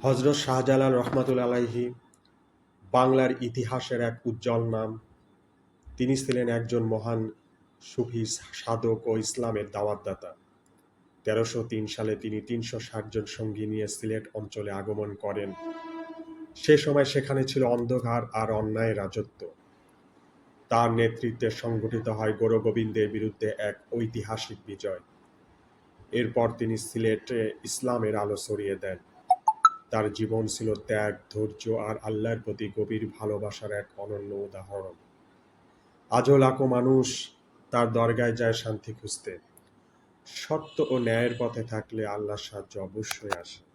হযরত শাহজালাল রহমাতুল্লাহ আলাইহি বাংলার ইতিহাসের এক উজ্জ্বল নাম। তিনি ছিলেন একজন মহান সুফি সাধক ও ইসলামের দাওয়াতদাতা। ১৩০৩ সালে তিনি ৩৬০ জন সঙ্গী নিয়ে সিলেট অঞ্চলে আগমন করেন। সে সময় সেখানে ছিল অন্ধকার আর অন্যায়ের রাজত্ব। তার নেতৃত্বে সংগঠিত হয় গোরগোবিন্দের বিরুদ্ধে এক ঐতিহাসিক বিজয়। এরপর তিনি সিলেটে ইসলামের আলো ছড়িয়ে দেন। তার জীবন ছিল ত্যাগ, ধৈর্য আর আল্লাহর প্রতি গভীর ভালোবাসার এক অনন্য উদাহরণ। আজও লাখো মানুষ তার দরগায় যায় শান্তি খুঁজতে। সত্য ও ন্যায়ের পথে থাকলে আল্লাহর সাহায্য অবশ্যই আসে।